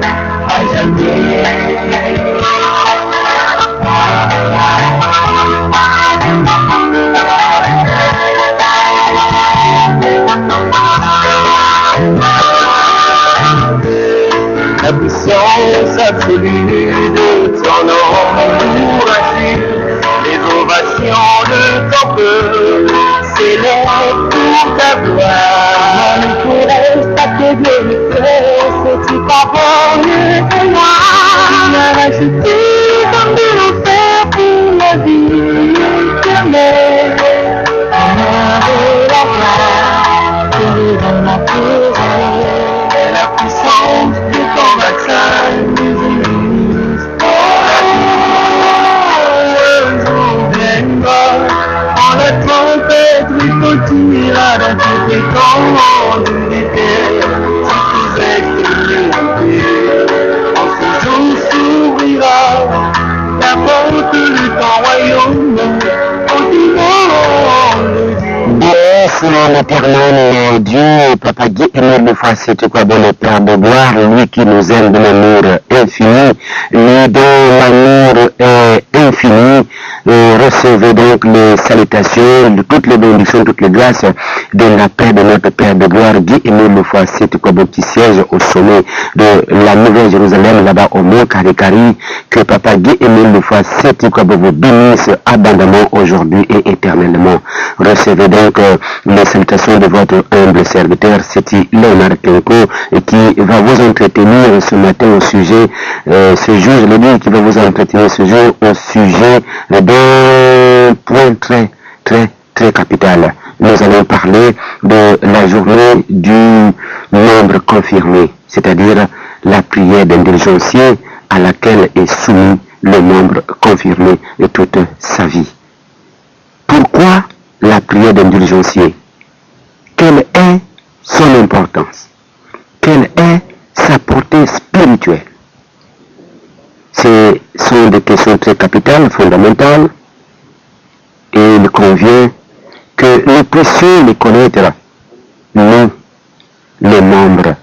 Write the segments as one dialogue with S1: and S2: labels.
S1: à jamais. La puissance absolue de ton amour assure les ovations de ton peuple, célèbre pour ta gloire. Mon pour reste à tes vérités, c'est-tu pas bon de moi? Tu m'as rajouté comme de l'enfer pour la vie éternelle. La gloire, tu donnes la prière. La puissance de ton vaccin nous unit. Un jour viendra, quand la trompette retentira dans tous les camps d'unité. Si tu es en ce jour s'ouvrira la porte de ton royaume.
S2: Merci l'éternel Dieu, Papa Guy, Émile de fois c'est quoi bon le Père de gloire, lui qui nous aime d'un amour infini, lui dont l'amour est infini. Recevez donc les salutations, de toutes les bénédictions, toutes les grâces de la paix de notre Père de gloire, Guy Émile de fois c'est quoi bon qui siège au sommet de la Nouvelle Jérusalem, là-bas au Mont Karikari. Que Papa Guy Émile de fois c'est quoi bon vous bénisse abondamment aujourd'hui et éternellement. Recevez donc les salutations de votre humble serviteur, c'est Léonard Kenko, qui va vous entretenir ce matin au sujet, ce jour, je le dis, qui va vous entretenir ce jour au sujet d'un point très capital. Nous allons parler de la journée du membre confirmé, c'est-à-dire la prière d'indulgencier à laquelle est soumis le membre confirmé de toute sa vie. Pourquoi la prière d'indulgencier? Quelle est son importance? Quelle est sa portée spirituelle? Ce sont des questions très capitales, fondamentales, et il convient que nous puissions les connaître, nous, les membres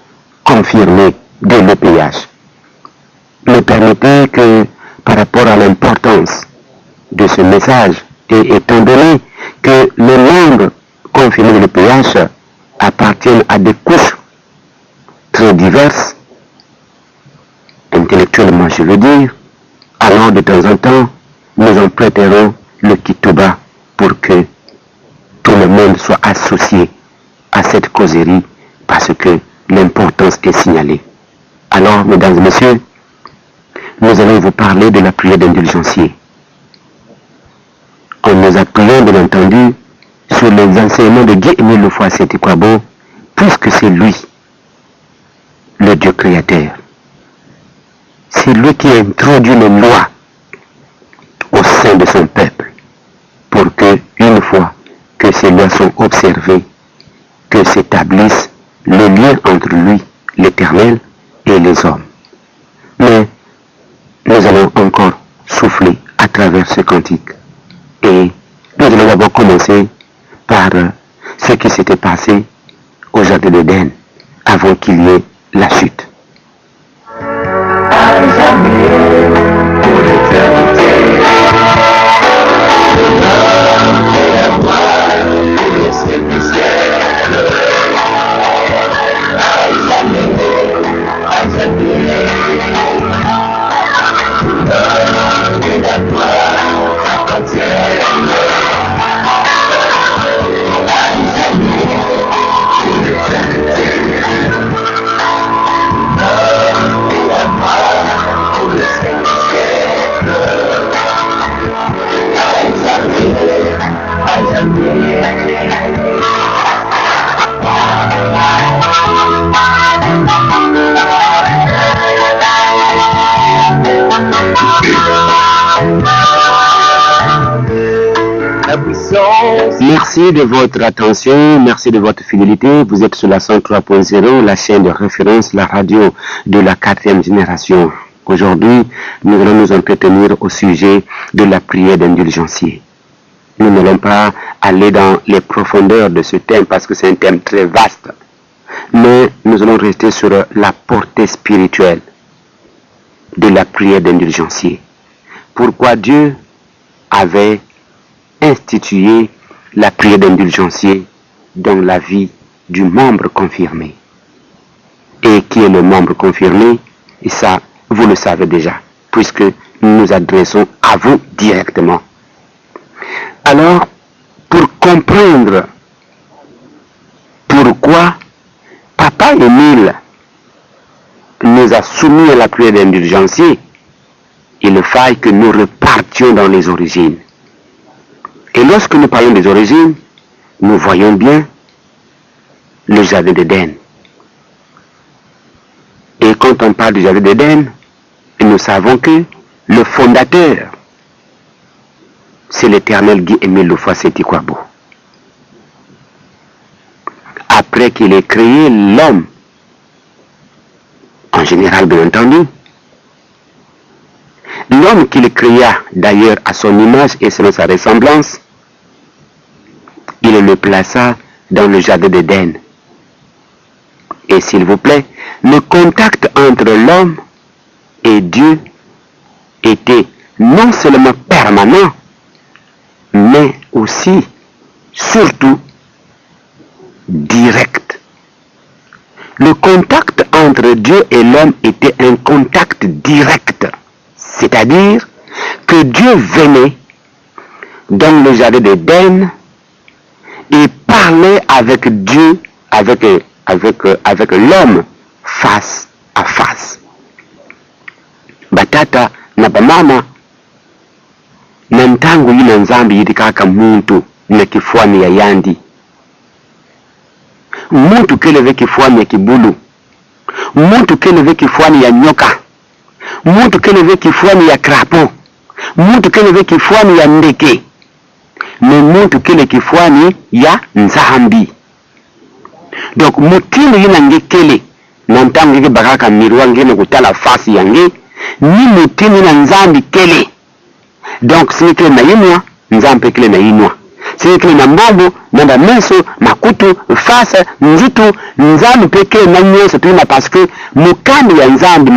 S2: confirmés de l'EPH. Me permettez que, par rapport à l'importance de ce message, et étant donné que les membres confirmés de l'EPH appartiennent à des couches très diverses, intellectuellement je veux dire, alors de temps en temps, nous en prêterons le Kituba pour que tout le monde soit associé à cette causerie parce que l'importance est signalée. Alors, mesdames et messieurs, nous allons vous parler de la prière d'indulgencier. En nous appuyant, bien entendu, sur les enseignements de Guy Émile Le Foy Sétikwabo, puisque c'est lui, le Dieu créateur. C'est lui qui a introduit les lois au sein de son peuple, pour que, une fois que ces lois sont observées, que s'établisse le lien entre lui, l'Éternel, et les hommes. Mais nous allons encore souffler à travers ce cantique. Et nous allons d'abord commencer par ce qui s'était passé au jardin d'Éden avant qu'il y ait la chute.
S1: À jamais, pour l'éternité.
S2: Merci de votre attention, merci de votre fidélité. Vous êtes sur la 103.0, la chaîne de référence, la radio de la 4e génération. Aujourd'hui, nous allons nous entretenir au sujet de la prière d'indulgencier. Nous n'allons pas aller dans les profondeurs de ce thème parce que c'est un thème très vaste. Mais nous allons rester sur la portée spirituelle de la prière d'indulgencier. Pourquoi Dieu avait institué la prière d'indulgencier dans la vie du membre confirmé. Et qui est le membre confirmé? Et ça, vous le savez déjà, puisque nous nous adressons à vous directement. Alors, pour comprendre pourquoi Papa Émile nous a soumis à la prière d'indulgencier, il faille que nous repartions dans les origines. Et lorsque nous parlons des origines, nous voyons bien le jardin d'Éden. Et quand on parle du jardin d'Éden, nous savons que le fondateur, c'est l'Éternel Guy-Émile Lofoa-Seti-Kwabo. Après qu'il ait créé l'homme, en général bien entendu, l'homme qu'il créa d'ailleurs à son image et selon sa ressemblance, il le plaça dans le jardin d'Éden. Et s'il vous plaît, le contact entre l'homme et Dieu était non seulement permanent, mais aussi, surtout, direct. Le contact entre Dieu et l'homme était un contact direct. C'est-à-dire que Dieu venait dans le jardin d'Éden et parlait avec Dieu, avec l'homme, face à face. Batata na bamama na ntangu yina nzambi yiti kaka muntu na kifuani ya yandi. Muntu keleve kifuani ya kibulu. Muntu keleve kifuani ya nyoka. Muntu keleve kifuani ya krapo. Muntu keleve kifuani ya ndeke. Mais muntu kele kifuani ya nzambi. Donc mutinu yina nge kele na ntangu yike baraka miruwa ngene kutala fasi yange ni mutinu yina nzambi kele. Donc sini kele na inwa nzambe kele na inwa. Sini kele na mbombo namba meso makutu fasa nzitu nzambe peke na nyeso tuna parce que mukambi ya nzambi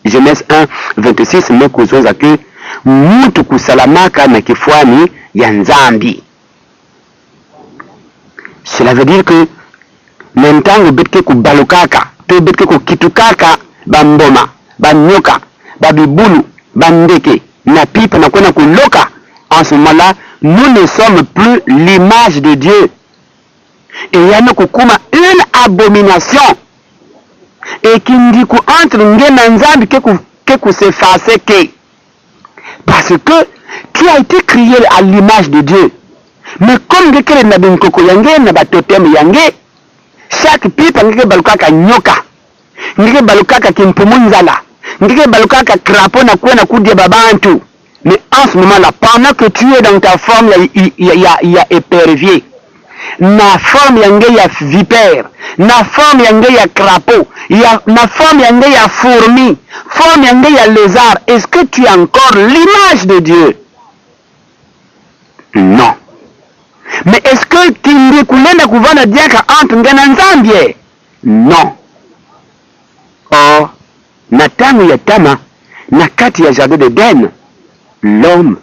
S2: Genèse 1 26 mekuzoza ke mutu kusalamaka na kifuani ya nzambi. Cela veut dire que nantango betke ku balukaka to betke ku kitukaka bamboma banyoka babibulu bandeke na pipe na kwena kuloka. En ce moment-là, nous ne sommes plus l'image de Dieu. Et il y a une abomination. Et qui me dit qu'entre nzambi que s'effacer que. Parce que tu as été créé à l'image de Dieu. Mais comme de créé na binkoko yange na batotem yange, chaque pipe ngeke balukaka nyoka. Ngeke balukaka kimpumunzala. Ngeke balukaka crapaud na kwena kudie babantu. Mais en ce moment-là, pendant que tu es dans ta forme, il y a épervier. Na forme yange ya vipère. Na forme yange ya crapaud. Na forme yange ya fourmi. Forme yange ya lézard. Est-ce que tu as encore l'image de Dieu? Non. Mais est-ce que tu ndi kulenda kuvana diaka entre ngana nzambie? Non. Or, na tamu ya tama, na kati ya jardin d'Éden, l'homme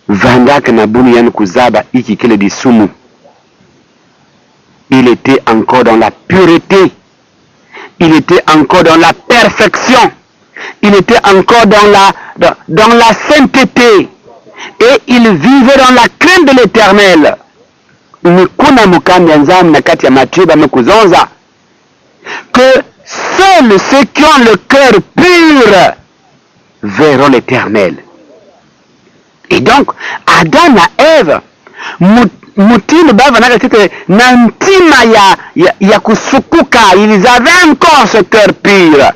S2: vandaka na buni yani kuzaba iki kele disumu. Il était encore dans la pureté. Il était encore dans la perfection. Il était encore dans la sainteté. Et il vivait dans la crainte de l'Éternel. Nikuna mukambi nzam na kati ya Matthieu bamekuzonza que seuls ceux qui ont le cœur pur verront l'Éternel. Et donc, Adam et Ève, mutinu bava nakatite na ntima ya kusukuka, ils avaient encore ce cœur pur.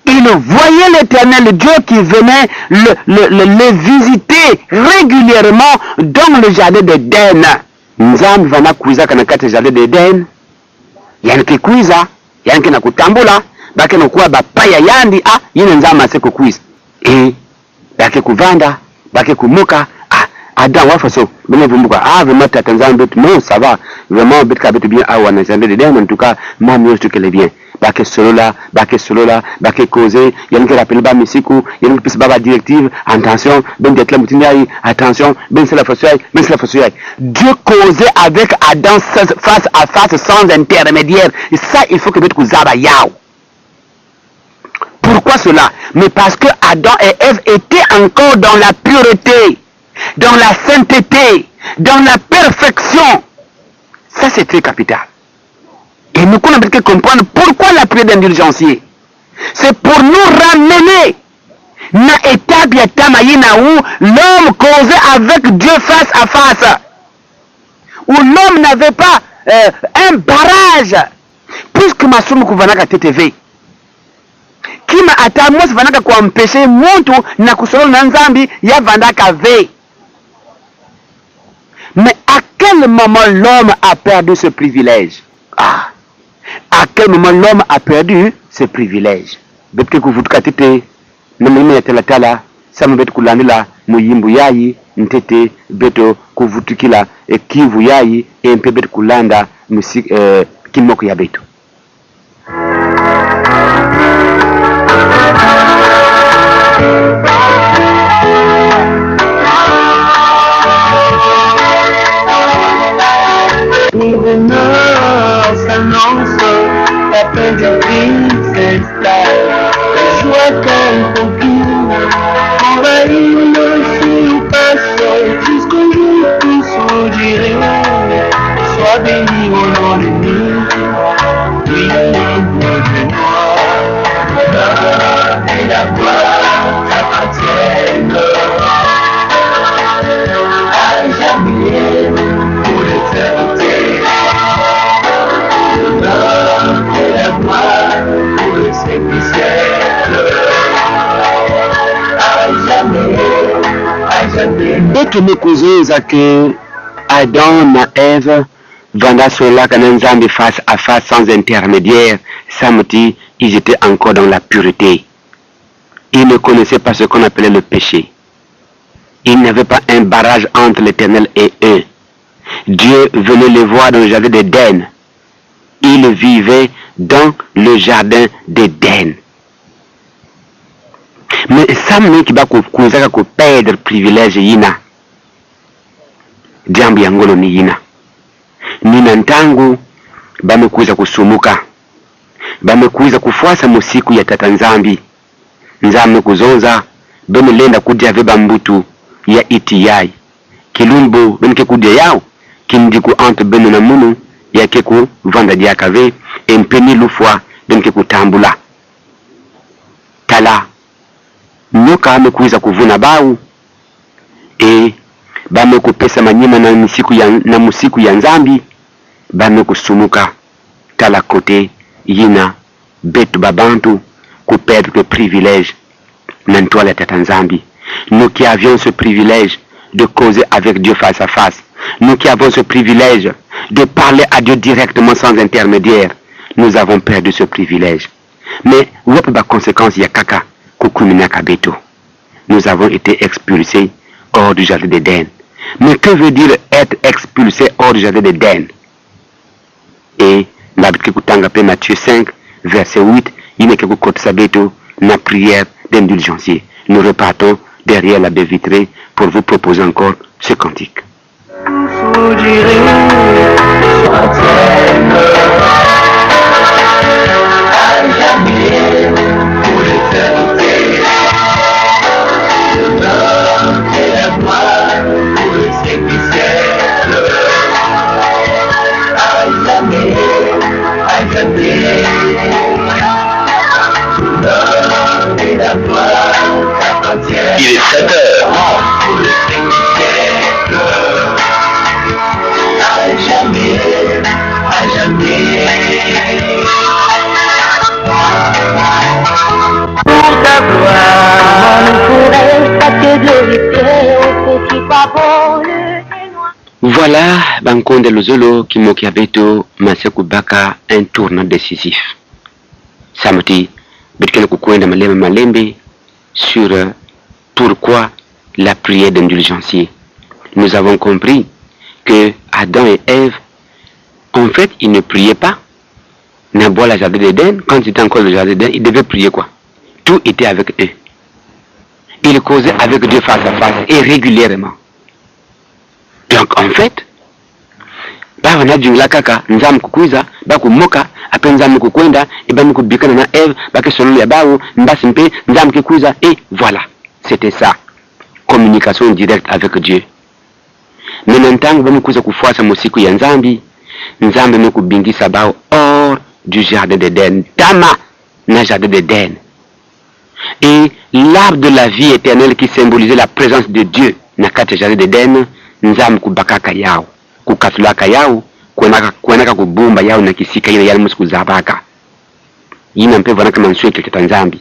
S2: Ils voyaient l'Éternel Dieu qui venait le visiter régulièrement dans le jardin d'Éden. Nzambi vana kuiza kana kati jardin d'Éden. Yani kikuiza, yani kina kutambula, bake nokuwa bapaya yandi yine nzama se kukuiza. Et bake kuvanda, bake kumuka, Adam wafaso, bine vumbuka, vraiment t'attends un peu, non, ça va, vraiment, bête kabete bien, on a jardin d'Éden, en tout cas, même mieux que les biens. bake solo là, bake causer, y'en qui rappelle ba misiku, y'en qui ba directive, attention, ben d'être la moutinai, attention, ben c'est la fossoyai. Dieu causait avec Adam face à face sans intermédiaire. Et ça, il faut que vous zaba yao. Pourquoi cela? Mais parce que Adam et Ève étaient encore dans la pureté, dans la sainteté, dans la perfection. Ça, c'est très capital. Et nous avons besoin de comprendre pourquoi la prière d'indulgencier. C'est pour nous ramener na étape où l'homme causait avec Dieu face à face. Où l'homme n'avait pas un barrage. Puisque ma somme kuvanaka TTV. Kima atamwa vanaka kwa mpeshe muntu na kusolo na nzambi ya vandaka ve. Mais à quel moment l'homme a perdu ce privilège? À quel moment l'homme a perdu ce privilège? Betke kuvutukatite na mimi ya telatala sama betu kulandila muyimbu yayi ntete beto kuvutukila kivu yayi empe betu kulanda musik kimoko ya betu.
S1: La fin du Christ s'installe, la joie comme conclue, envahit le surpasse, jusqu'au jour où son dirait, sois béni au nom de nous, oui, de moi, et la gloire t'appartiennent, à jamais, pour l'éternité.
S2: Betu mekuzuza que Adam et Ève vanda cela kananzambi face à face sans intermédiaire, samedi ils étaient encore dans la pureté. Ils ne connaissaient pas ce qu'on appelait le péché. Il n'y avait pas un barrage entre l'Éternel et eux. Dieu venait les voir dans le jardin d'Éden. Ils vivaient dans le jardin d'Éden. Mais ça me qui va perdre privilège yina. Jambi yangolo ni yina. Nina ntangu bamekuza kusumuka. Bamekuza kufuasa musiku ya tata nzambi. Nzambe kuzoza bemelenda kudia veba mbutu ya iti yai. Kilumbo benke kudia yao. Kindiku entre benu na munu ya keku vanda diakave. Empeni lufwa benke kutambula. Tala. Nyoka amekuiza kuvuna bau. Bamekupesa manyima na musiku ya nzambi. Bamekusumuka. Tala kote yina betu babantu perdre le privilège n'entoi la tête en Zambie. Nous qui avions ce privilège de causer avec Dieu face à face, nous qui avons ce privilège de parler à Dieu directement sans intermédiaire, nous avons perdu ce privilège. Mais où est la conséquence? Il y a caca, nous avons été expulsés hors du jardin d'Éden. Mais que veut dire être expulsé hors du jardin d'Éden? Et Matthieu 5, verset 8, il n'est que la prière d'indulgencier. Nous repartons derrière la baie vitrée pour vous proposer encore ce cantique.
S1: Il est 7 heures. Pour ta gloire, ne pourrais pas te glorifier au petit papa.
S2: Voilà, Bankonde Lozolo qui mokiabeto Maseku Baka, un tournant décisif. Samedi, Betkele Kukwenda Malembe sur pourquoi la prière d'indulgencier. Nous avons compris que Adam et Ève, en fait, ils ne priaient pas. Nabois la jardin d'Éden, quand il était encore le jardin d'Éden, il devait prier quoi? Tout était avec eux. Il causait avec Dieu face à face et régulièrement. Donc en fait, bavana jungla kaka nzam kukuiza bakumoka ape nzam kukwenda ibani kubikana na Eve bake solo ya bawo mbasi mpe nzam kikuiza et voilà, c'était ça. Communication directe avec Dieu. Maintenant tangu bamikuza kufuasa musiku ya nzambi, nzambe mekubingisa bao hors du jardin d'Éden, tama na jardin d'Éden. Et l'arbre de la vie éternelle qui symbolisait la présence de Dieu na kati jardin d'Éden, nzambe kubakaka yao, kukatulaka yao, kuenaka kubumba yao na kisika ile yale musiku zabaka. Yina mpe wana kama nsue keketa nzambi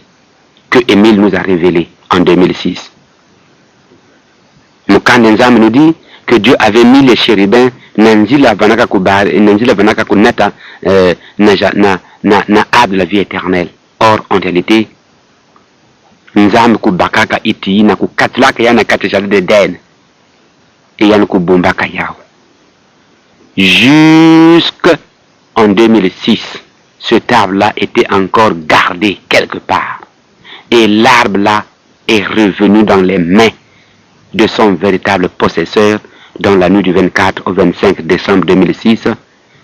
S2: que Émile nous a révélé en 2006. Mukande nzambe nous dit que Dieu avait mis les chérubins nanzila vanaka kunata na arbre de la vie éternelle. Or en réalité nzambe kubakaka iti na kukatlaka yana kati jardin d'Éden et yana kubumbaka yao. Jusqu'en 2006, cet arbre-là était encore gardé quelque part. Et l'arbre-là est revenu dans les mains de son véritable possesseur dans la nuit du 24 au 25 décembre 2006,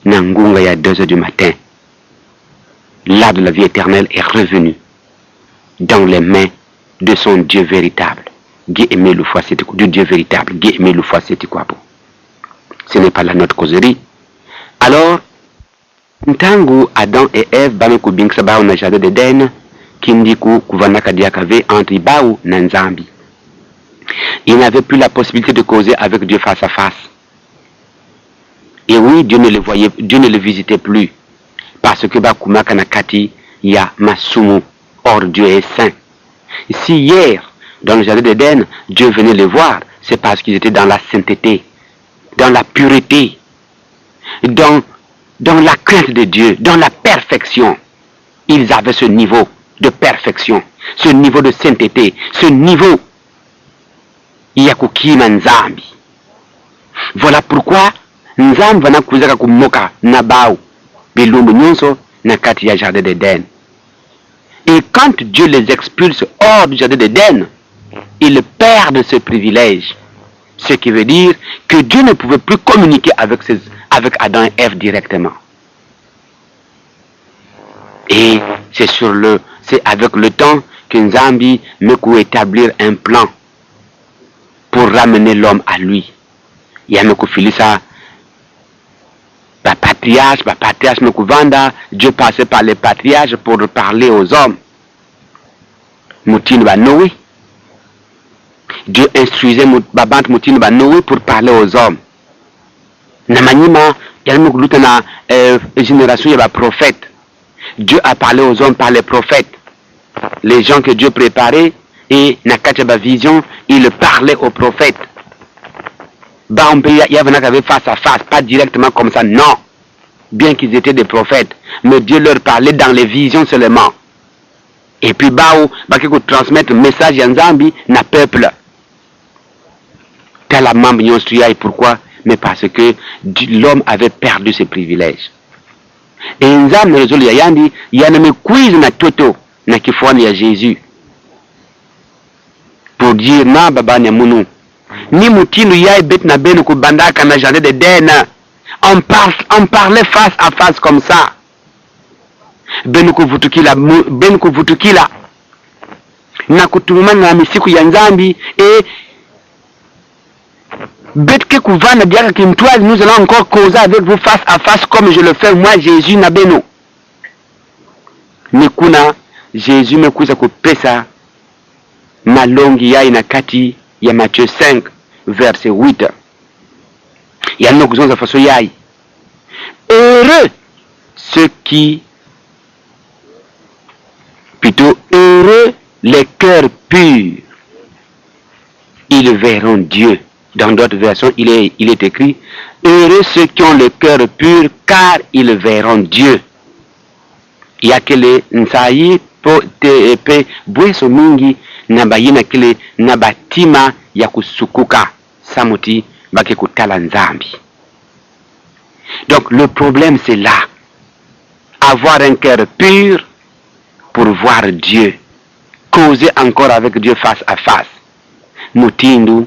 S2: Nangunga y a 2 heures du matin. L'arbre de la vie éternelle est revenu dans les mains de son Dieu véritable. Du Dieu véritable, ce n'est pas la notre causerie. Alors, Ntangu Adam et Ève bameku binksa bao na jardin d'Éden, kindiku kuvanaka diakave entre Ibao na Nzambi. Il n'avait plus la possibilité de causer avec Dieu face à face. Et oui, Dieu ne le voyait, Dieu ne le visitait plus. Parce que Bakumaka Nakati ya Masumu, or Dieu est saint. Si hier, dans le jardin d'Éden, Dieu venait les voir, c'est parce qu'ils étaient dans la sainteté, dans la pureté, dans la crainte de Dieu, dans la perfection. Ils avaient ce niveau de perfection, ce niveau de sainteté, ce niveau Yakukima Nzambi. Voilà pourquoi Nzambi va nakuzaka kumoka nabao bilumbu nyonso na kati ya jardin d'Éden. Et quand Dieu les expulse hors du jardin d'Éden, ils perdent ce privilège. Ce qui veut dire que Dieu ne pouvait plus communiquer avec Adam et Ève directement. Et c'est avec le temps que Nzambi me kou établir un plan pour ramener l'homme à lui. Il y a me kou filisa patriarche me kou vanda, Dieu passait par les patriarches pour parler aux hommes. Moutine ba Noé. Dieu instruisait Babant Moutine ba Noé pour parler aux hommes. Namanima, il y a une génération, il y a prophète. Dieu a parlé aux hommes par les prophètes. Les gens que Dieu préparait, et Nakachaba vision, il parlait aux prophètes. Il y avait face à face, pas directement comme ça, non. Bien qu'ils étaient des prophètes, mais Dieu leur parlait dans les visions seulement. Et puis, Bakeko transmettre le message à Nzambi, na peuple. Tel amam et pourquoi? Mais parce que l'homme avait perdu ses privilèges. Et Nzambi résolu yandi, yaname quiz na toto, na kifuani ya Jésus. Pour dire, na baba nyamunu, ni mutinu yai bet na benu kubandaka na jardin d'Éden. On parlait face à face comme ça. Benuku vutukila na kutumana na misiku ya Nzambi et betke kuvana diaka kimtoise, nous allons encore causer avec vous face à face comme je le fais moi Jésus na beno. Nikuna Jésus mekuza kupesa malongi ya inakati ya Matthieu 5 verset 8. Yanno kuzonza faso yai. Heureux ceux qui plutôt heureux les cœurs purs, ils verront Dieu. Dans d'autres versions, il est écrit, heureux ceux qui ont le cœur pur, car ils verront Dieu. Il y a que les nsayi po te pe bweso mingi na bayina kile na batima ya kusukuka samuti bake kutala Nzambi. Donc le problème c'est là. avoir un cœur pur pour voir Dieu, causer encore avec Dieu face à face. Mutindu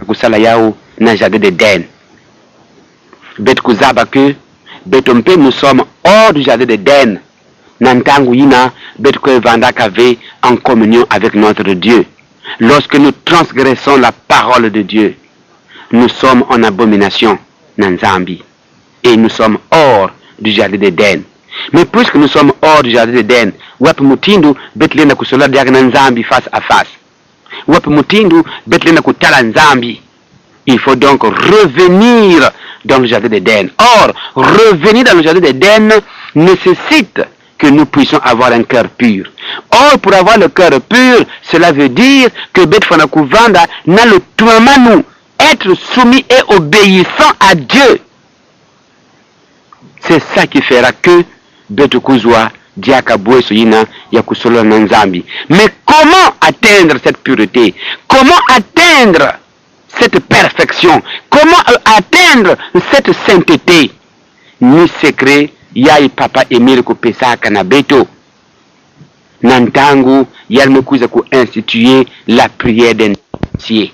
S2: kusala yao na jardin d'Éden. Bet kuzaba que betompe nous sommes hors du jardin d'Éden. Nantangu yina bet que vanda kave en communion avec notre Dieu. Lorsque nous transgressons la parole de Dieu, nous sommes en abomination, Nanzambi. Et nous sommes hors du jardin d'Éden. Mais puisque nous sommes hors du jardin d'Éden, wap mutindu betlenda kusola diag Nanzambi face à face. Wap mutindu betlenda kutala Nzambi. Il faut donc revenir dans le jardin d'Éden. Or, revenir dans le jardin d'Éden nécessite que nous puissions avoir un cœur pur. Or, pour avoir le cœur pur, cela veut dire que Betfanakuvanda n'a le nous être soumis et obéissant à Dieu. C'est ça qui fera que Betukuzwa Diakabwe Soyina Yakusolo Nanzambi. Mais comment atteindre cette pureté? Comment atteindre cette perfection? Comment atteindre cette sainteté? Ni secret Yai Papa Emile Kopesa Kanabeto. Nantangu Yalmekuza ku instituer la prière d'un entier.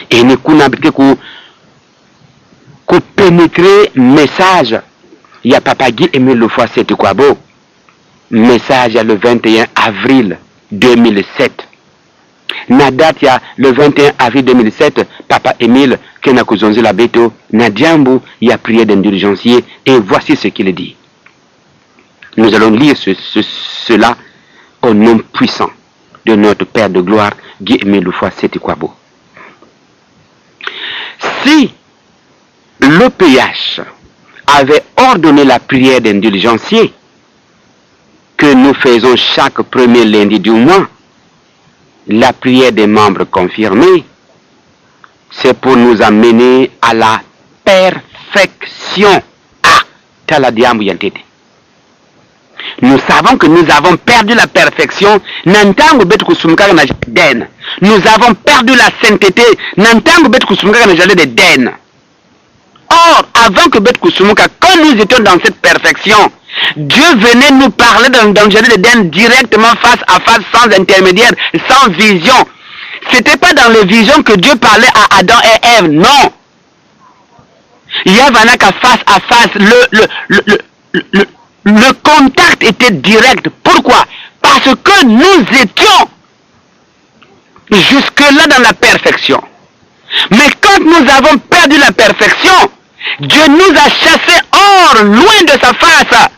S2: Et nous avons pénétrer message. Il y a Papa Guy Emile le fois 7 Kwabo. Message le 21 avril 2007. Nadat il y a le 21 avril 2007, Papa Emile Kenakuzonzi la Beto, Nadiambu, il y a prié d'indulgencier, et voici ce qu'il dit. Nous allons lire cela au nom puissant de notre Père de gloire, Guy Emile le fois 7 Kwabo. Si l'OPH avait ordonné la prière d'indulgencier que nous faisons chaque premier lundi du mois, la prière des membres confirmés, c'est pour nous amener à la perfection. Ah, Taladiamu Yantete. Nous savons que nous avons perdu la perfection. Nous avons perdu la sainteté. Or, avant que Bet Kusumuka, quand nous étions dans cette perfection, Dieu venait nous parler dans le jardin d'Éden directement face à face, sans intermédiaire, sans vision. C'était pas dans les visions que Dieu parlait à Adam et Ève, non. Il y avait face à face, le contact était direct. Pourquoi? Parce que nous étions jusque-là dans la perfection. Mais quand nous avons perdu la perfection, Dieu nous a chassés hors, loin de sa face.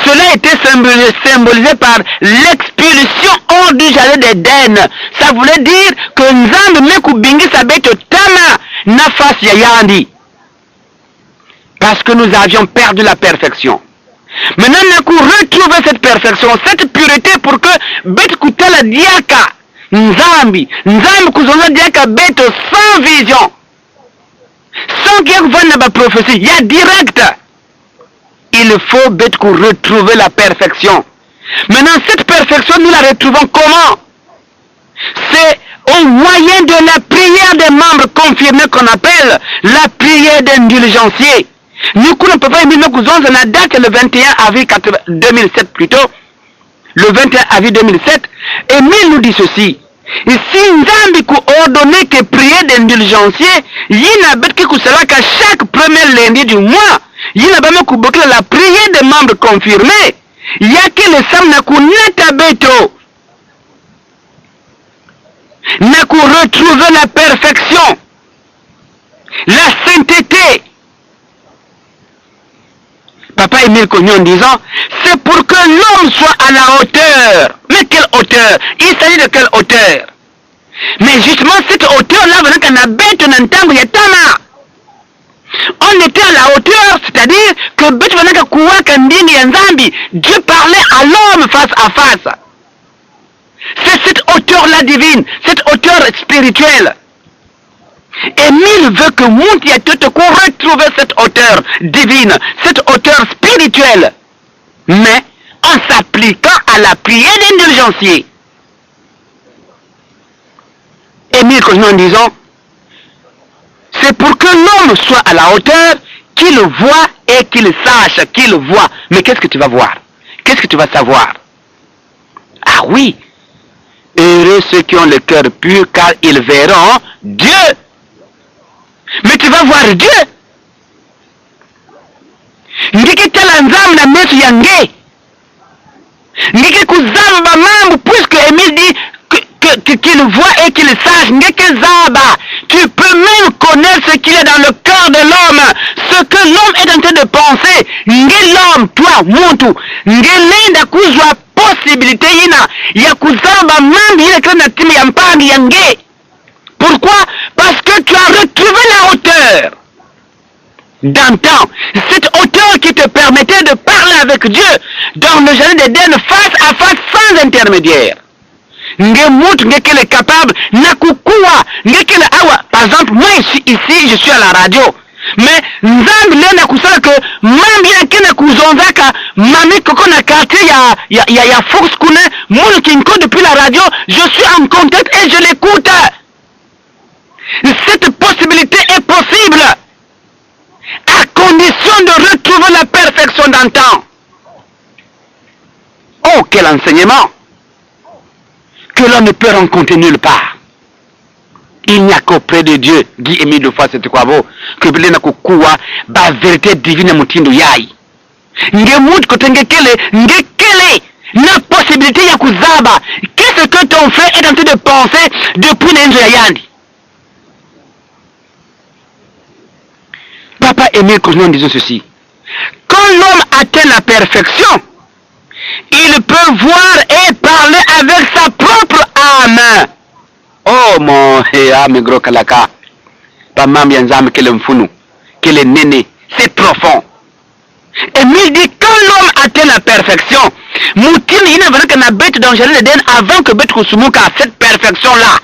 S2: Cela était symbolisé par l'expulsion hors du jardin d'Éden. Ça voulait dire que Nzambe Mekubingi Sabeto Tama Nafas Yayandi. Parce que nous avions perdu la perfection. Maintenant, nous avons retrouvé cette perfection, cette pureté pour que Bet Kutala Diaka Nzambi Kuzonza Diaka Beto sans vision. Sans qu'il y ait une prophétie, il y a direct. Il faut retrouver la perfection. Maintenant, cette perfection, nous la retrouvons comment? C'est au moyen de la prière des membres confirmés qu'on appelle la prière d'indulgencier. Nous ne pouvons pas aimer la date le 21 avril 2007 plutôt. Le 21 avril 2007. Et Emile nous dit ceci. Et si Nzambi a ordonné que prier d'indulgencier, il y a qu'à chaque premier lundi du mois, il y a la prière des membres confirmés. Il y a que le sam n'a retrouver la perfection, la sainteté. Papa Emile Cognon disant, c'est pour que l'homme soit à la hauteur. Mais quelle hauteur? Il s'agit de quelle hauteur? Mais justement, cette hauteur-là, on était à la hauteur, c'est-à-dire que Dieu parlait à l'homme face à face. C'est cette hauteur-là divine, cette hauteur spirituelle. Emile veut que qu'on retrouve cette hauteur divine, cette hauteur spirituelle, mais en s'appliquant à la prière d'indulgencier. Emile en disant, c'est pour que l'homme soit à la hauteur, qu'il voit et qu'il sache, qu'il voit. Mais qu'est-ce que tu vas voir? Qu'est-ce que tu vas savoir? Ah oui, heureux ceux qui ont le cœur pur, car ils verront Dieu. Mais tu vas voir Dieu. Ndiki tala nzambe na meso yange. Ndiki kuzamba mambo, puisque Émile dit qu'il voit et qu'il sache. Ndiki zaba. Tu peux même connaître ce qu'il y a dans le cœur de l'homme. Ce que l'homme est en train de penser. Nge l'homme, toi, muntu. Nge lenda kuzwa possibilité yina. Ya kuzamba mambo yina kila na timu ya mpangi yange. Pourquoi? Parce que tu as retrouvé la hauteur d'antan. Cette hauteur qui te permettait de parler avec Dieu dans le jardin d'Éden face à face sans intermédiaire. Ngemout ngekele est capable nakukua ngekele awa. Par exemple, moi ici je suis à la radio. Mais nzambi lena kusala que mambi yakena kuzonzaka mami koko na quartier ya Fox Kune moule kinko depuis la radio, je suis en contact et je l'écoute. Cette possibilité est possible à condition de retrouver la perfection d'antan. Oh, quel enseignement que l'on ne peut rencontrer nulle part. Il n'y a qu'auprès de Dieu, Guy Émile de fois c'est quoi beau, que Belena Kukua, la vérité divine Moutindo Yai. Ngemout Kotengekele, Ngekele, la possibilité Yakuzaba. Qu'est-ce que ton frère est en train de penser depuis Nenzo Yayandi? Papa Émile Kouznon disait ceci. Quand l'homme atteint la perfection, il peut voir et parler avec sa propre âme. Oh mon âme gros kalaka. Pas même yanzam que le mfunu, que le néné, c'est profond. Émile dit quand l'homme atteint la perfection, Moutine il n'a pas qu'un bête dans le jardin d'Éden avant que bête Kousumuka a cette perfection là.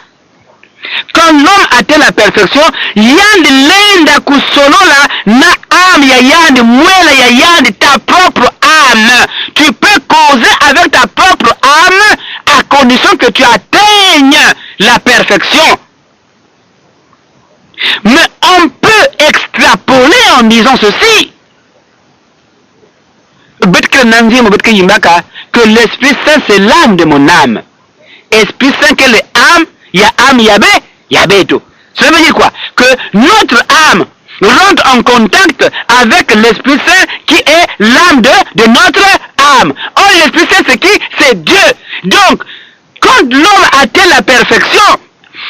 S2: Quand l'homme atteint la perfection, yandi lenda kusolo la na âme ya yandi mwela ya yandi ta propre âme. Tu peux causer avec ta propre âme à condition que tu atteignes la perfection. Mais on peut extrapoler en disant ceci. Que l'Esprit Saint c'est l'âme de mon âme. Esprit Saint que l'âme, il y a âme, il y a bé, il y a béto. Ça veut dire quoi? Que notre âme rentre en contact avec l'Esprit Saint qui est l'âme de notre âme. Or l'Esprit Saint c'est qui? C'est Dieu. Donc, quand l'homme atteint la perfection,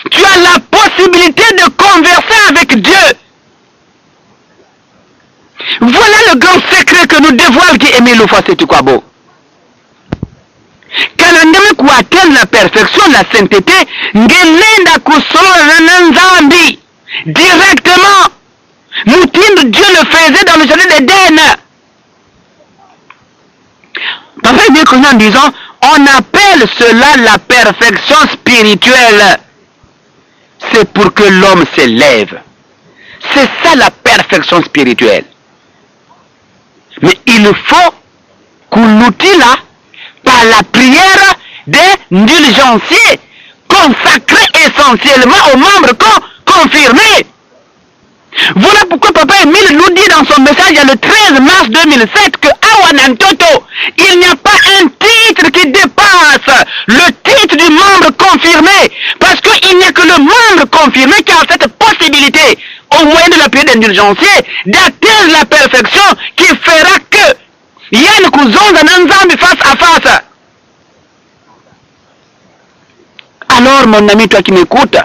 S2: tu as la possibilité de converser avec Dieu. Voilà le grand secret que nous dévoile qui Émile Lofa Setukwabo. Quand on atteint la perfection, la sainteté, ngelenda kusolo nanzambi directement. Moutine Dieu le faisait dans le jardin d'Éden. Papa Émile Kouznon en disant, on appelle cela la perfection spirituelle. C'est pour que l'homme s'élève. C'est ça la perfection spirituelle. Mais il faut que l'outil là, par la prière des diligenciers, consacrés essentiellement aux membres confirmés. Voilà pourquoi Papa Émile nous dit dans son message le 13 mars 2007 que Awanantoto, il n'y a pas un titre qui dépasse le titre du membre confirmé. Parce qu'il n'y a que le membre confirmé qui a cette possibilité, au moyen de la prière d'indulgencier, d'atteindre la perfection qui fera que Yann Kouzonza Nanzambi face à face. Alors mon ami, toi qui m'écoutes,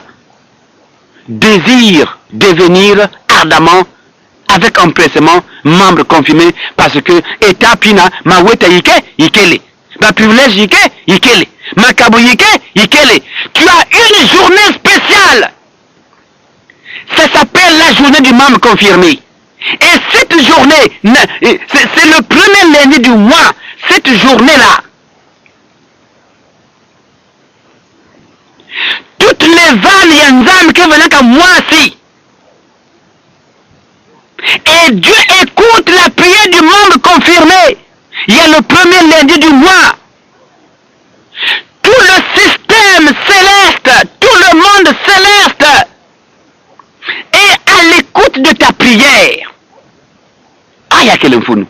S2: désire devenir ardemment, avec empressement, membre confirmé, parce que étape ina ma weta yike yikele, ma privilège yike yikele, ma kabo yike yikele. Tu as une journée spéciale. Ça s'appelle la journée du membre confirmé. Et cette journée, c'est le premier lundi du mois. Cette journée-là, toutes les vannes yanzam qui venaient comme moi-ci. Et Dieu écoute la prière du membre confirmé. Il y a le premier lundi du mois. Tout le système céleste, tout le monde céleste est à l'écoute de ta prière. Aïe.
S3: yake le mfunu.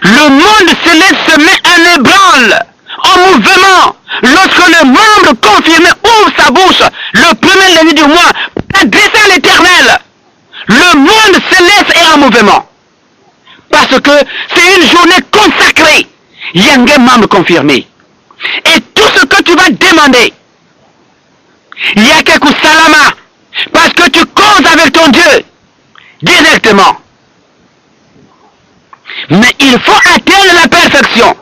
S3: Le monde céleste se met en ébranle, en mouvement, lorsque le membre confirmé ouvre sa bouche le premier lundi du mois pour adresser à l'Éternel. Le monde céleste est en mouvement. Parce que c'est une journée consacrée. Il y a un membre confirmé. Et tout ce que tu vas demander, il y a quelque salama. Parce que tu causes avec ton Dieu directement. Mais il faut atteindre la perfection.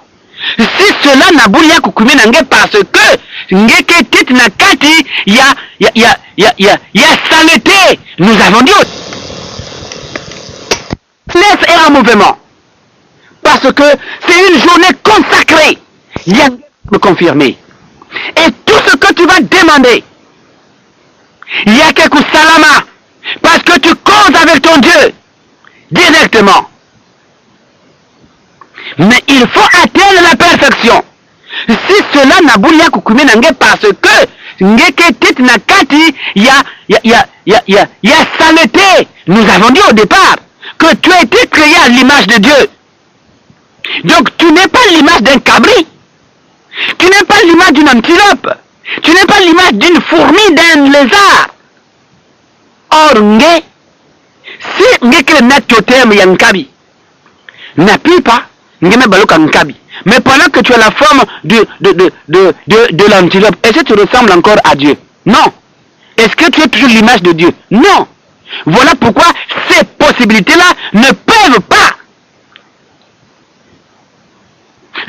S3: Si cela n'a pas kukumi nange parce que ngeke tit na kati il y a saleté. Nous avons dit laisse est en mouvement. Parce que c'est une journée consacrée. Il y a me confirmer. Et tout ce que tu vas demander, il y a quelque salama. Parce que tu causes avec ton Dieu directement. Mais il faut atteindre la perfection. Si cela n'a pas kukumi nange parce que ngeke tit na kati il y a saleté. Nous avons dit au départ que tu as été créé à l'image de Dieu. Donc tu n'es pas l'image d'un cabri. Tu n'es pas l'image d'une antilope. Tu n'es pas l'image d'une fourmi, d'un lézard. Or si ngeke na totem ya nkabi n'a pas mais pendant que tu as la forme de l'antilope, est-ce que tu ressembles encore à Dieu? Non. Est-ce que tu es toujours l'image de Dieu? Non. Voilà pourquoi ces possibilités-là ne peuvent pas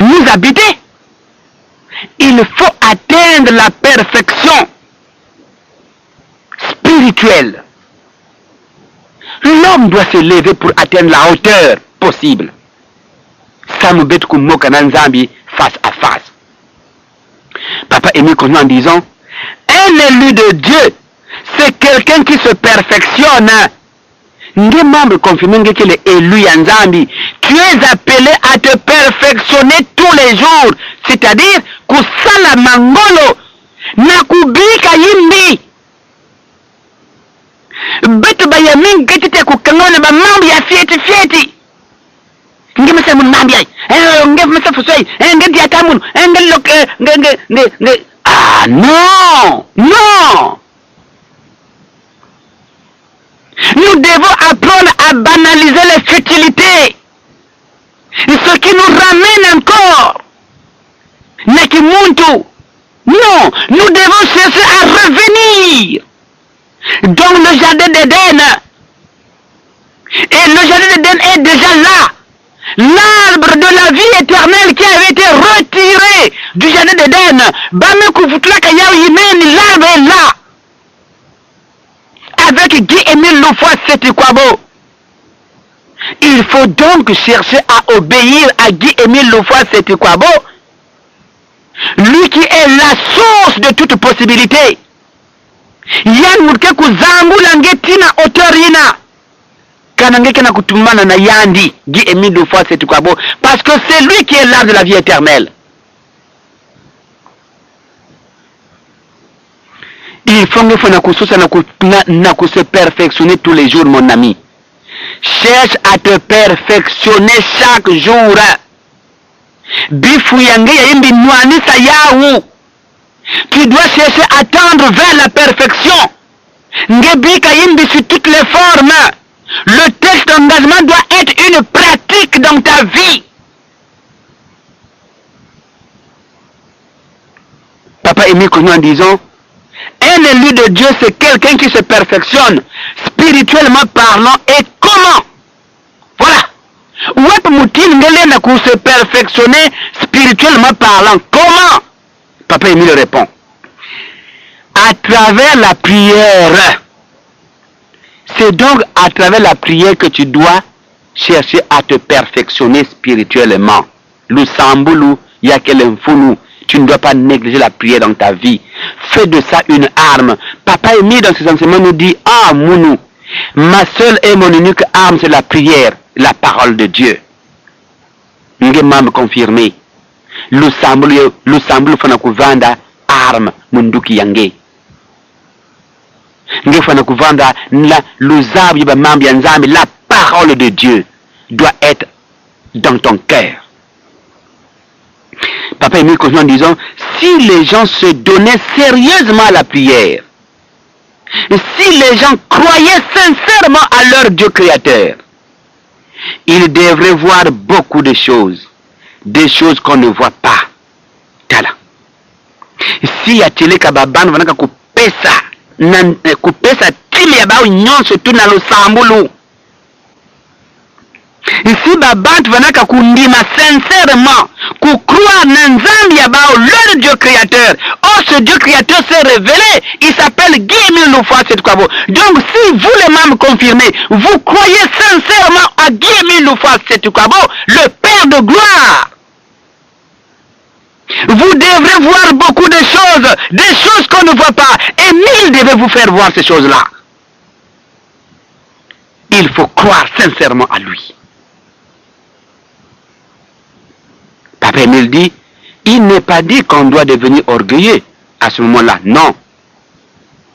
S3: nous habiter. Il faut atteindre la perfection spirituelle. L'homme doit se lever pour atteindre la hauteur possible. Face à face. Papa Émile continue en disant, un élu de Dieu, c'est quelqu'un qui se perfectionne. Des membres confirment qu'il est élu en Zambie. Tu es appelé à te perfectionner tous les jours. C'est-à-dire, kusala mangolo, nakubika yimbi. Betu bayamin getite kukangona ba mambi ya fieti. Nge mese mun mambi ay. Nge mese fusoi. Nge diatamun. Nge lok. Nge. Ah non. Non. Nous devons apprendre à banaliser les futilités. Ce qui nous ramène encore. Nakimuntu. Non. Nous devons chercher à revenir dans le jardin d'Éden. Et le jardin d'Éden est déjà là. L'arbre de la vie éternelle qui avait été retiré du jardin d'Éden. L'arbre est là. Avec Guy-Émile Loufoy-Setikwabo. Il faut donc chercher à obéir à Guy-Émile Loufoy-Setikwabo. Lui qui est la source de toute possibilité. Yann Mourke Kuzangu Langetina Otorina. Kanangeke na kutumana na Yandi, Guy-Émile Loufoy-Setikwabo. Parce que c'est lui qui est l'arbre de la vie éternelle. Il faut que se perfectionner tous les jours, mon ami. Cherche à te perfectionner chaque jour. Tu dois chercher à tendre vers la perfection. Sur toutes les formes. Le texte d'engagement doit être une pratique dans ta vie. Papa Émile Cognon en disant, un élu de Dieu, c'est quelqu'un qui se perfectionne, spirituellement parlant, et comment? Voilà. Où est-ce se perfectionner, spirituellement parlant? Comment? Papa Émile répond. À travers la prière. C'est donc à travers la prière que tu dois chercher à te perfectionner spirituellement. Lusambulu, yakelemfunu. Tu ne dois pas négliger la prière dans ta vie. Fais de ça une arme. Papa Émile dans ses enseignements nous dit, ah Mounou, ma seule et mon unique arme c'est la prière, la parole de Dieu. Ngema me confirmer. Lusambulu fana kuvanda arme munduki yange. Ngefana kuvanda la luzabu yiba mambi ya nzambi, la parole de Dieu doit être dans ton cœur. Papa Émile continue en disant, si les gens se donnaient sérieusement à la prière, si les gens croyaient sincèrement à leur Dieu créateur, ils devraient voir beaucoup de choses, des choses qu'on ne voit pas. Tala. Si ya tele kababana vanaka kupesa timi ya bao nyonso tu na losambulu. Ici babantu vanaka kundima sincèrement, croire na nzambi ya bao leur Dieu créateur. Oh, ce Dieu créateur s'est révélé, il s'appelle Guy Loufa Setkwabo. Donc si vous les membres confirmés, vous croyez sincèrement à Guy Loufa Setkwabo, le Père de gloire, vous devrez voir beaucoup de choses qu'on ne voit pas, et mille devait vous faire voir ces choses-là. Il faut croire sincèrement à lui. Papa Émile dit, il n'est pas dit qu'on doit devenir orgueilleux à ce moment-là. Non.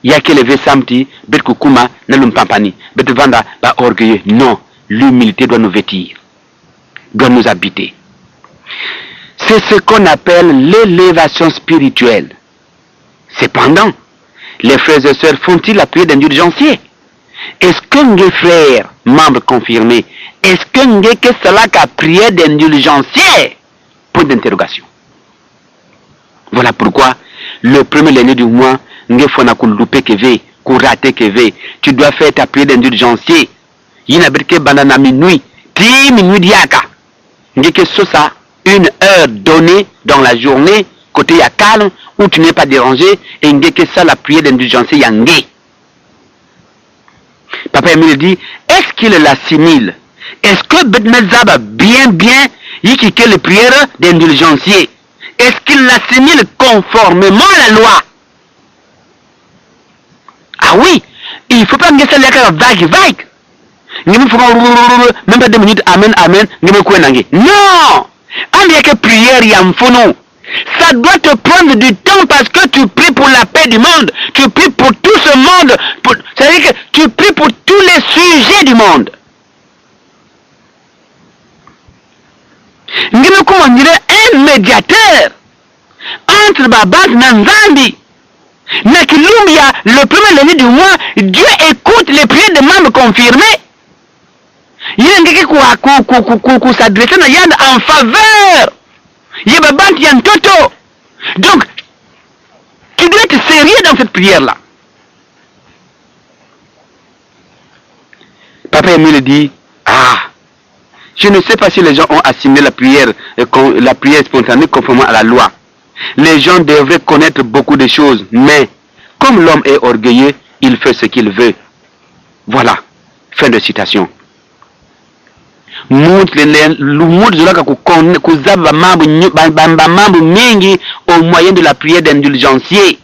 S3: Il y a que lever samedi, bet kukuma, nalum pampani, bet vanda, ba orgueilleux. Non. L'humilité doit nous vêtir, doit nous habiter. C'est ce qu'on appelle l'élévation spirituelle. Cependant, les frères et sœurs font-ils la prière d'indulgencier? Est-ce que les frères, membres confirmés, est-ce que cela qu'a prière d'indulgencier? Point d'interrogation. Voilà pourquoi le premier lundi du mois, tu dois faire ta prière d'indulgencier. Il n'y a pas banana minuit, 10 minuit diaka. Ça, une heure donnée dans la journée, côté ya calme, où tu n'es pas dérangé, et que ça la prière d'indulgencier yangé. Papa Émile dit, est-ce qu'il l'assimile? Est-ce que Betmezaba bien, il que les prières d'indulgencier? Est-ce qu'il l'assimile conformément à la loi? Ah oui, il ne faut pas me dire ça vague. Même pas 2 minutes, amen, non! Il n'y a que prière, ça doit te prendre du temps parce que tu pries pour la paix du monde. Tu pries pour tout ce monde. C'est-à-dire que tu pries pour tous les sujets du monde. Nous on dirait un médiateur entre Babat et Nzambi. Nakilumbia, le premier lundi du mois, Dieu écoute les prières des membres confirmés. Il y a quelqu'un qui s'adresse en faveur. Il y a Babat qui en toto. Donc, tu dois être sérieux dans cette prière-là. Papa Émile dit, je ne sais pas si les gens ont assimilé la prière spontanée conformément à la loi. Les gens devraient connaître beaucoup de choses, mais comme l'homme est orgueilleux, il fait ce qu'il veut. Voilà. Fin de citation. Au moyen de la prière d'indulgencier.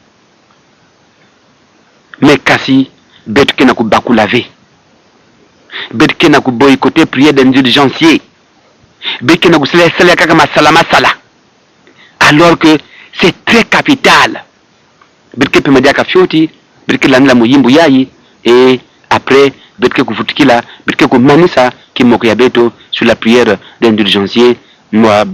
S3: Mais kasi, betke na kubaku lavé. Betke na boycotter prière d'indulgencier. Betke na kusele kaka salama sala. Alors que c'est très capital. Betke peut me dire kafioti, betke la muyimbu yayi, et après, betke kufutikila, betke kumanisa, qui mokuyabeto sur la prière d'indulgencier. Moi,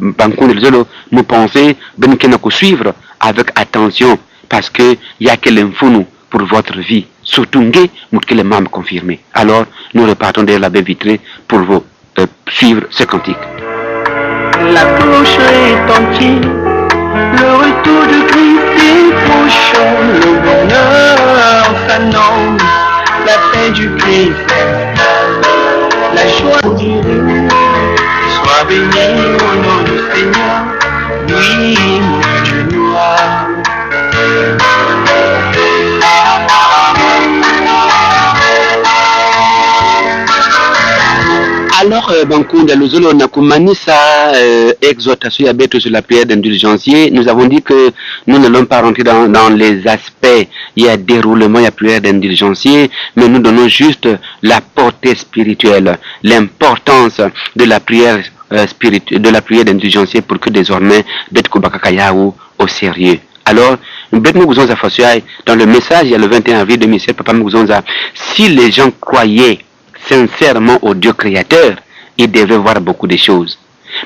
S3: nous pensons, betke na suivre avec attention, parce que il y a que l'info pour votre vie. Surtout que les membres confirmés. Alors, nous repartons de la baie vitrée pour vous suivre ce cantique.
S1: La cloche est entière, le retour de Christ est prochain, le bonheur s'annonce, la paix du Christ, la joie du Dieu. Sois béni au nom du Seigneur, oui, mon Dieu noir.
S3: Alors, Bankunda, nous avons exhortation à bête sur la prière d'indulgencier. Nous avons dit que nous n'allons pas rentrer dans les aspects, il y a déroulement, il y a prière d'indulgencier, mais nous donnons juste la portée spirituelle, l'importance de la prière d'indulgencier pour que désormais, bête Kubakakayaou au sérieux. Alors, bête nous vous dans le message, il y a le 21 avril 2007, papa nous si les gens croyaient sincèrement au Dieu créateur, il devait voir beaucoup de choses.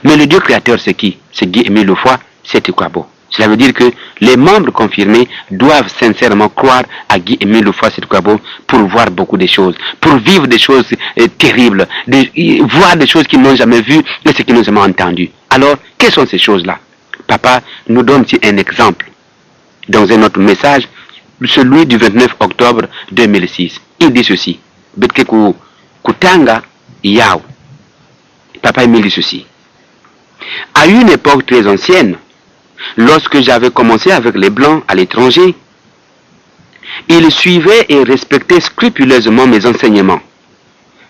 S3: Mais le Dieu créateur, c'est qui? C'est Guy-Émile Loufoy, c'est Tetukwabo. Cela veut dire que les membres confirmés doivent sincèrement croire à Guy-Émile Loufoy, c'est Tetukwabo, pour voir beaucoup de choses, pour vivre des choses terribles, voir des choses qu'ils n'ont jamais vues et ce qu'ils n'ont jamais entendu. Alors, quelles sont ces choses-là? Papa nous donne ici un exemple dans un autre message, celui du 29 octobre 2006. Il dit ceci. Kutanga Yao. Papa Émile dit ceci. À une époque très ancienne, lorsque j'avais commencé avec les Blancs à l'étranger, ils suivaient et respectaient scrupuleusement mes enseignements.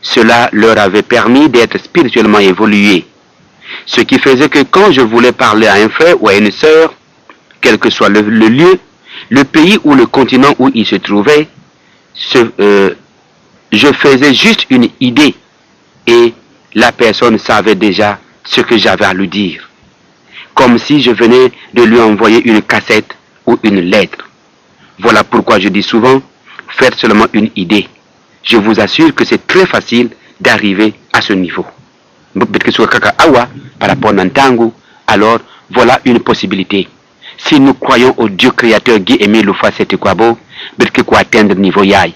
S3: Cela leur avait permis d'être spirituellement évolués. Ce qui faisait que quand je voulais parler à un frère ou à une sœur, quel que soit le lieu, le pays ou le continent où ils se trouvaient, je faisais juste une idée et la personne savait déjà ce que j'avais à lui dire. Comme si je venais de lui envoyer une cassette ou une lettre. Voilà pourquoi je dis souvent, faites seulement une idée. Je vous assure que c'est très facile d'arriver à ce niveau. Par rapport à Nantangu, alors voilà une possibilité. Si nous croyons au Dieu créateur Guy-Émile Loufoy Tetukwabo, pour atteindre le niveau Yai.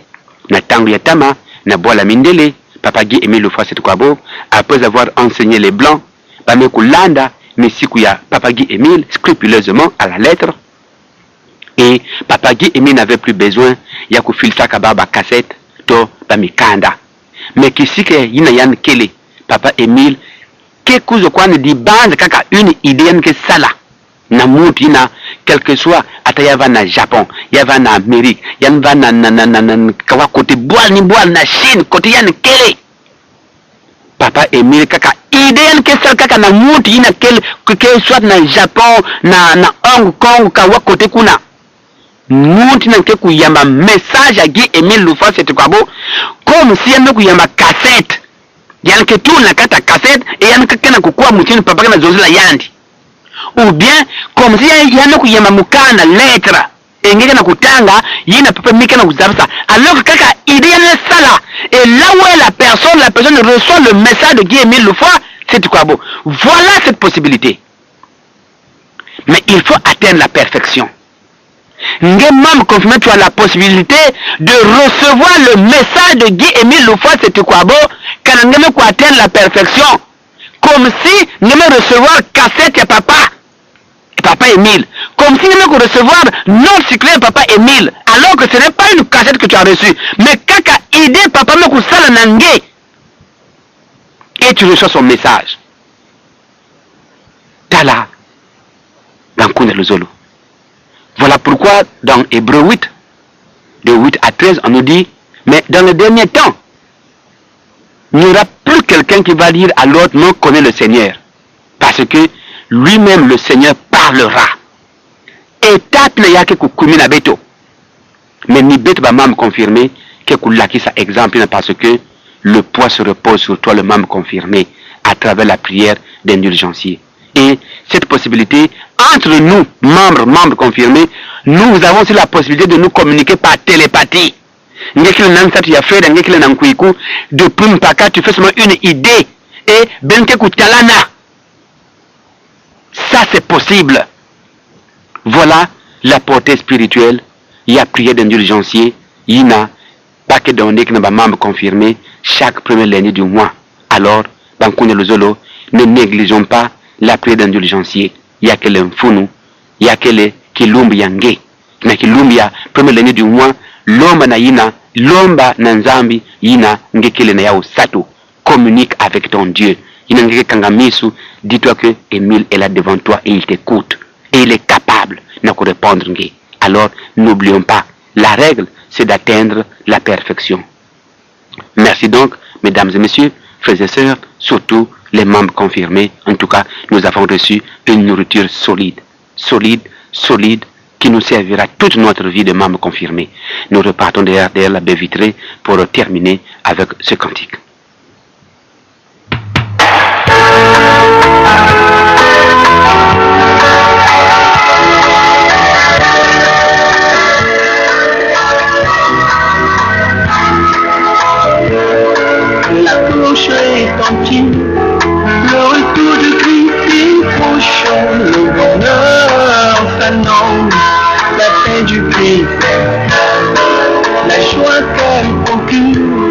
S3: Nantangu Yatama, Nabola Mindele, Papa Guy-Émile Loufoy Tetukwabo, après avoir enseigné les Blancs, Bamekulanda, Messikuya, Papa Guy-Émile, scrupuleusement à la lettre. Et Papa Guy-Émile n'avait plus besoin, Yakufilsa Kababa cassette, to Bamikanda. Mais qui si que Yinayan Kele, Papa Émile, qu'est-ce qu'on dit bande kaka une idée que ça là. Namutina, quel que soit, atayava na Japon, yava na Amérique, yanva na kawa côté bois ni bois na Chine, côté yan Kele. Papa Émile kaka idée que ça kaka na muti na quel que soit na Japon, na Hong Kong, kawa côté kuna. Muti na keku yama message à Guy-Émile Loufoy Tetukwabo, comme si yama kuyama cassette. Yann que tout na kata cassette et yann que kana kukua mutini papa na zozi la yandi. Ou bien comme si yann kuyama mukana lettre et ngeke na kutanga yina papa mika na kuzabsa. Alors que kaka idée yann sala et là où est la personne reçoit le message de Guy-Émile Loufoy Tetukwabo. Voilà cette possibilité. Mais il faut atteindre la perfection. Même confirmé, tu as la possibilité de recevoir le message de Guy-Émile Loufoy Tetukwabo quand on peut atteindre la perfection. Comme si on peut recevoir cassette et papa Émile. Comme si on peut recevoir non cyclé papa Émile. Alors que ce n'est pas une cassette que tu as reçue. Mais kaka idée papa me sala nangé. Et tu reçois son message. Tala. Dans Koune Luzolo. Voilà pourquoi dans Hébreu 8, de 8 à 13, on nous dit, mais dans le dernier temps, il n'y aura plus quelqu'un qui va dire à l'autre, non, connaît le Seigneur. Parce que lui-même, le Seigneur, parlera. Et tape le yake kukumina beto. Mais ni beto va même confirmer que kulaki sa exemple, parce que le poids se repose sur toi, le membre confirmé, à travers la prière d'indulgencier. Et cette possibilité, entre nous, membres confirmés, nous avons aussi la possibilité de nous communiquer par télépathie. De Pumpaka, tu fais seulement une idée. Et Bentekoutalana. Ça, c'est possible. Voilà la portée spirituelle. Il y a prière d'indulgencier. Il y a pas que dans les membres confirmés chaque premier lundi du mois. Alors, ne négligeons pas la prière d'indulgencier. Il y a que l'enfounou, il y a que le kilumbi yange. Na kilumbi ya premier lundi du mois, l'omba na yina, l'omba na nzambi yina ngekele na yao sato. Communique avec ton Dieu. Yina ngeke kangamisu, dis-toi que Émile est là devant toi et il t'écoute. Et il est capable de répondre. Alors, n'oublions pas, la règle, c'est d'atteindre la perfection. Merci donc, mesdames et messieurs, frères et sœurs, surtout les membres confirmés. En tout cas, nous avons reçu une nourriture solide, qui nous servira toute notre vie de membres confirmés. Nous repartons derrière la baie vitrée pour terminer avec ce cantique.
S1: proche est entier. Le retour de Christ est prochain, le bonheur s'annonce, la paix du Christ, la joie qu'elle procure.